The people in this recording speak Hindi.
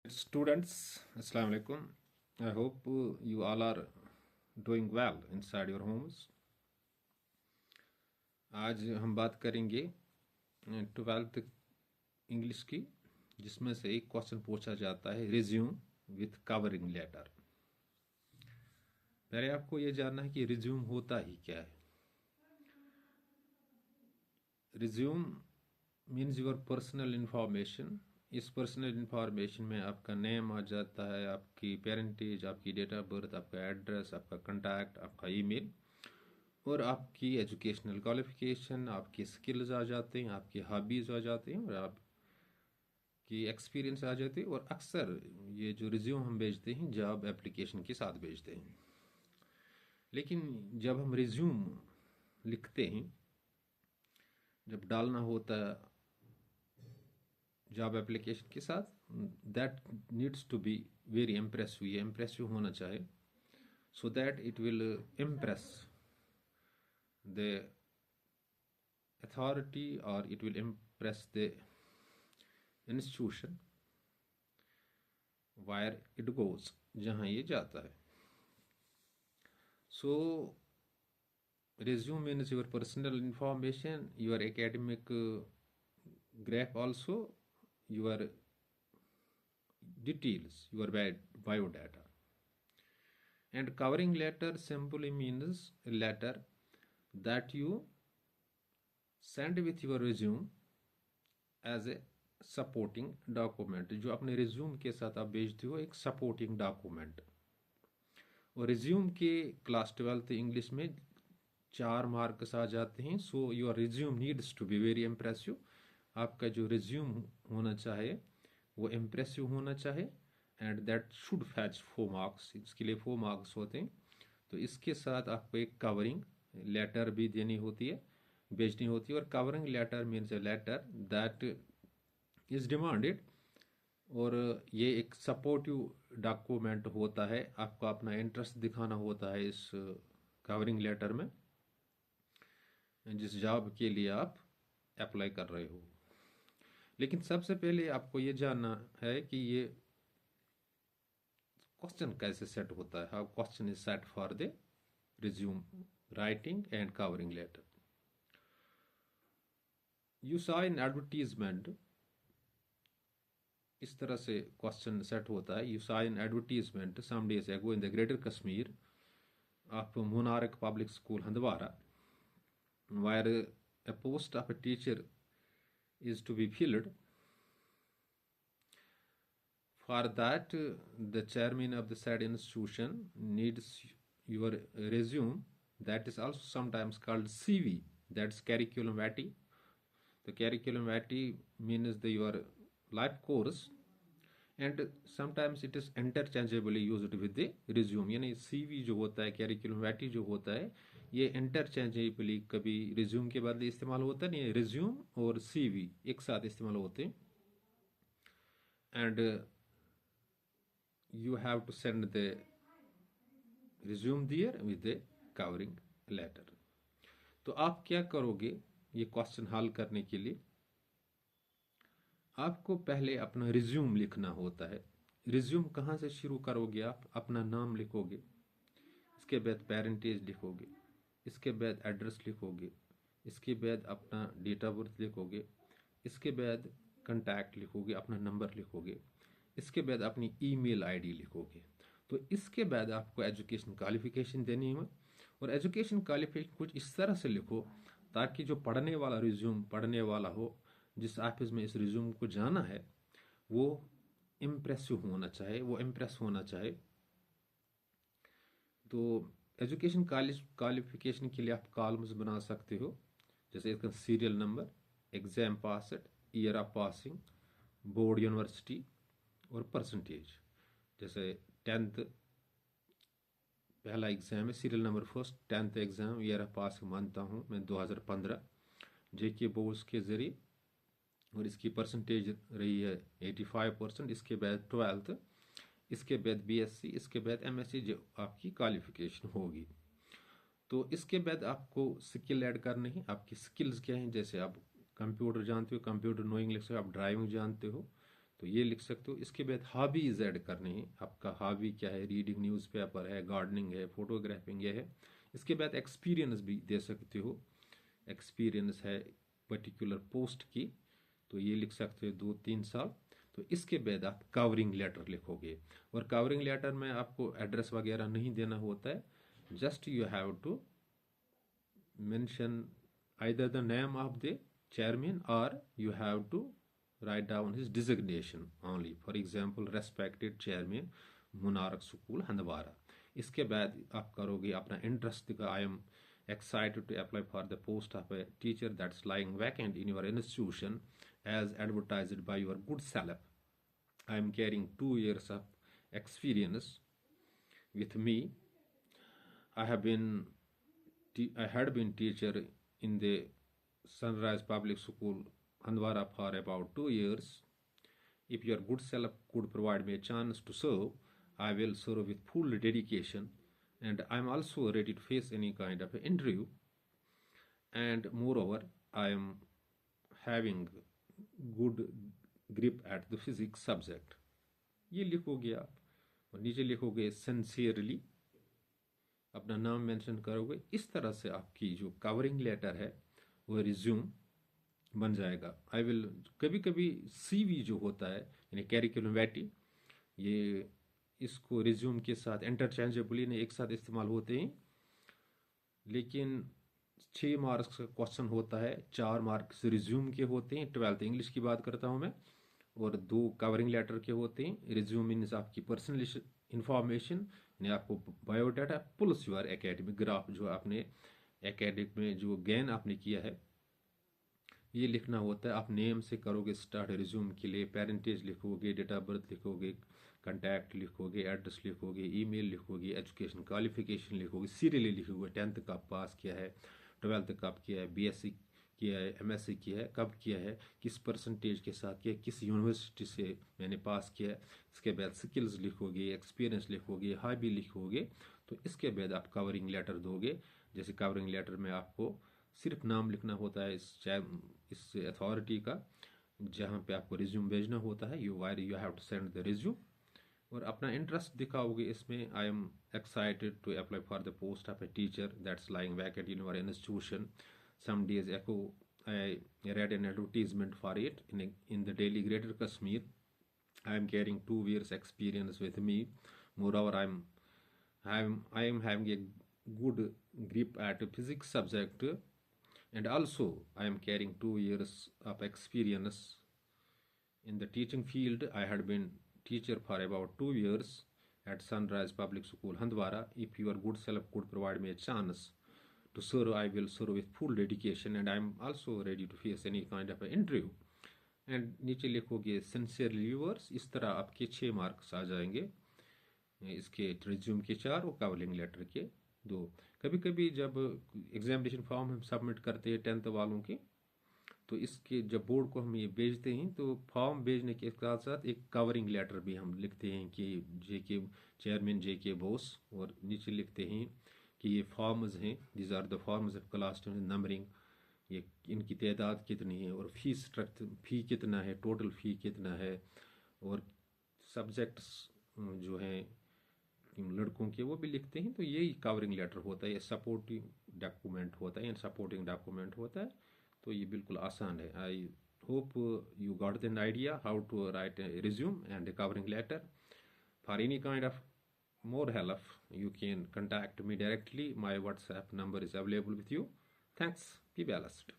Students, Assalamu alaikum. I hope you all are doing well inside your homes. आज हम बात करेंगे 12th इंग्लिश की, जिसमें से एक क्वेश्चन पूछा जाता है रिज्यूम विथ कवरिंग लेटर। पहले आपको ये जानना है कि रिज्यूम होता ही क्या है। Resume means your personal information. इस पर्सनल इंफॉर्मेशन में आपका नेम आ जाता है, आपकी पेरेंटेज, आपकी डेट ऑफ बर्थ, आपका एड्रेस, आपका कंटैक्ट, आपका ईमेल और आपकी एजुकेशनल क्वालिफिकेशन, आपकी स्किल्स आ जाते हैं, आपकी हॉबीज़ आ जाते हैं और आपकी एक्सपीरियंस आ जाते हैं। और अक्सर ये जो रिज्यूम हम भेजते हैं जॉब एप्लीकेशन के साथ भेजते हैं। लेकिन जब हम रिज्यूम लिखते हैं, जब डालना होता है जॉब एप्लीकेशन के साथ, that needs to be very impressive. ये इम्प्रेसिव होना चाहिए, so that it will impress the authority और it will impress the institution where it goes, जहाँ ये जाता है। सो resume means your personal information, your academic graph, also your details, your biodata. And covering letter simply means a letter that you send with your resume as a supporting document। जो अपने रिज्यूम के साथ आप भेजते हो, एक सपोर्टिंग डॉक्यूमेंट। और रिज्यूम के क्लास 12th इंग्लिश में 4 मार्क्स आ जाते हैं। So your resume needs to be very impressive. आपका जो रिज्यूम होना चाहिए वो इम्प्रेसिव होना चाहिए, and that should fetch 4 marks. इसके लिए 4 मार्क्स होते हैं। तो इसके साथ आपको एक कवरिंग लेटर भी देनी होती है, भेजनी होती है। और covering letter means a letter that is demanded, और ये एक सपोर्टिव डॉक्यूमेंट होता है। आपको अपना इंटरेस्ट दिखाना होता है इस कवरिंग लेटर में, जिस जॉब के लिए आप अप्लाई कर रहे हो। लेकिन सबसे पहले आपको ये जानना है कि ये क्वेश्चन कैसे सेट होता है। How question is set for the resume writing and covering letter. You saw in advertisement, इस तरह से क्वेश्चन सेट होता है। You saw in advertisement some days ago in the Greater Kashmir of Munarak public school Handwara, where a post of a teacher is to be filled. For that, the chairman of the said institution needs your resume, that is also sometimes called CV, that's curriculum vitae. The curriculum vitae means your life course, and sometimes it is interchangeably used with the resume. यानी सीवी जो होता है, कैरिकुलम वैटी जो होता है, ये इंटरचेंजेबली कभी रिज्यूम के बदले इस्तेमाल होता है। नहीं, रिज्यूम और सीवी एक साथ इस्तेमाल होते हैं। And you have to send the resume there with the covering letter. तो आप क्या करोगे ये क्वेश्चन हल करने के लिए? आपको पहले अपना रिज्यूम लिखना होता है। रिज्यूम कहाँ से शुरू करोगे? आप अपना नाम लिखोगे, इसके बाद पेरेंटेज लिखोगे, इसके बाद एड्रेस लिखोगे, इसके बाद अपना डेट ऑफ बर्थ लिखोगे, इसके बाद कंटैक्ट लिखोगे, अपना नंबर लिखोगे, इसके बाद अपनी ईमेल आईडी लिखोगे। तो इसके बाद आपको एजुकेशन क्वालिफिकेशन देनी है। और एजुकेशन क्वालिफिकेशन कुछ इस तरह से लिखो ताकि जो पढ़ने वाला रिज्यूम पढ़ने वाला हो, जिस ऑफिस में इस रिज्यूम को जाना है, वो इम्प्रेसिव होना चाहिए, वो इम्प्रेस होना चाहिए। तो एजुकेशन क्वालिफिकेशन के लिए आप कॉलम्स बना सकते हो, जैसे इसका serial number, exam pass, year of passing, board university और परसेंटेज। जैसे 10th पहला एग्जाम है, serial number first, 10th exam, year of passing मानता हूँ मैं 2015 जेके बोर्ड्स के जरिए, और इसकी परसेंटेज रही है 85%। इसके बाद 12th, इसके बाद बीएससी, इसके बाद एमएससी जो आपकी क्वालिफिकेशन होगी। तो इसके बाद आपको स्किल ऐड करनी है। आपकी स्किल्स क्या हैं? जैसे आप कंप्यूटर जानते हो, कंप्यूटर नोइंग लिख सकते हो, आप ड्राइविंग जानते हो, तो ये लिख सकते हो। इसके बाद हॉबीज ऐड करने हैं। आपका हॉबी क्या है, रीडिंग न्यूज़पेपर है, गार्डनिंग है, फोटोग्राफिंग है। इसके बाद एक्सपीरियंस भी दे सकते हो, एक्सपीरियंस है पर्टिकुलर पोस्ट की, तो ये लिख सकते हो 2-3 साल। तो इसके बाद आप कवरिंग लेटर लिखोगे, और कवरिंग लेटर में आपको एड्रेस वगैरह नहीं देना होता है, just you have to mention either the name of the chairman or you have to write down his designation only. For example, respected chairman Monarch School Handwara. इसके बाद आप करोगे अपना इंटरेस्ट का, I am excited to apply for the post of a teacher that's lying vacant in your institution as advertised by your good self. I am carrying 2 years of experience with me. I have been I had been teacher in the Sunrise Public School, Handwara, for about 2 years. If your good self could provide me a chance to serve, I will serve with full dedication, and I am also ready to face any kind of interview. And moreover, I am having good grip at the physics subject. ये लिखोगे आप, और नीचे लिखोगे सिंसियरली, अपना नाम मेंशन करोगे। इस तरह से आपकी जो कवरिंग लेटर है वो रिज्यूम बन जाएगा। आई विल, कभी कभी सीवी जो होता है यानी कैरिकुलम वैटी, ये इसको रिज्यूम के साथ इंटरचेंजेबली नहीं एक साथ इस्तेमाल होते हैं, लेकिन 6 मार्क्स का क्वेश्चन होता है, 4 मार्क्स रिज्यूम के होते हैं, 12th इंग्लिश की बात करता हूँ मैं, और 2 कवरिंग लेटर के होते हैं। रिज्यूम मीन्स आपकी पर्सनल इंफॉर्मेशन, यानी आपको biodata plus your academic graph, जो आपने एकेडमिक में जो गेन आपने किया है ये लिखना होता है। आप नेम से करोगे स्टार्ट रिज्यूम के लिए, पेरेंटेज लिखोगे, डेट ऑफ बर्थ लिखोगे, कॉन्टैक्ट लिखोगे, एड्रेस लिखोगे, ईमेल लिखोगे, एजुकेशन क्वालिफिकेशन लिखोगे, सीरियली लिखोगे, 10th कब पास किया है, 12th कब किया है, बीएससी किया है, एमएससी किया है, कब किया है, किस परसेंटेज के साथ किया, किस यूनिवर्सिटी से मैंने पास किया है। इसके बाद स्किल्स लिखोगे, एक्सपीरियंस लिखोगे, हॉबी लिखोगे। तो इसके बाद आप कवरिंग लेटर दोगे। जैसे कवरिंग लेटर में आपको सिर्फ नाम लिखना होता है इस अथॉरिटी का जहाँ पे आपको रिज्यूम भेजना होता है, you have to send the resume, और अपना इंटरेस्ट दिखाओगे इसमें। I am excited to apply for the post of a teacher that's lying vacant in your institution. Some days ago, I read an advertisement for it in the Daily Greater Kashmir. I am carrying 2 years experience with me. Moreover, I am having a good grip at physics subject, and also I am carrying 2 years of experience in the teaching field. I had been teacher for about 2 years at Sunrise Public School, Handwara. If your good self could provide me a chance to serve, I will serve with full dedication, and I am also ready to face any kind of an interview. And नीचे लिखोगे सिंसियरली योर्स। इस तरह आपके 6 मार्क्स आ जाएंगे, इसके रिज्यूम के 4 और कवरिंग लेटर के 2। कभी कभी जब एग्जामिनेशन फॉर्म हम सबमिट करते हैं 10th वालों के, तो इसके जब बोर्ड को हम ये भेजते हैं तो फॉर्म भेजने के साथ साथ एक कवरिंग लेटर भी हम लिखते हैं कि जेके चेयरमैन जेके बोस, और नीचे लिखते हैं कि ये फॉर्म्स हैं, these are the forms of class 10 numbering, ये इनकी तादाद कितनी है, और फीस स्ट्रक्चर, फ़ी कितना है, टोटल फ़ी कितना है, और सब्जेक्ट्स जो हैं लड़कों के वो भी लिखते हैं। तो यही कवरिंग लेटर होता है, ये सपोर्टिंग डॉक्यूमेंट होता है, या सपोर्टिंग डॉक्यूमेंट होता है। तो ये बिल्कुल आसान है। I hope you got an idea how to write a resume and a covering letter. For any kind of more help, you can contact me directly. My WhatsApp number is available with you. Thanks. Be balanced.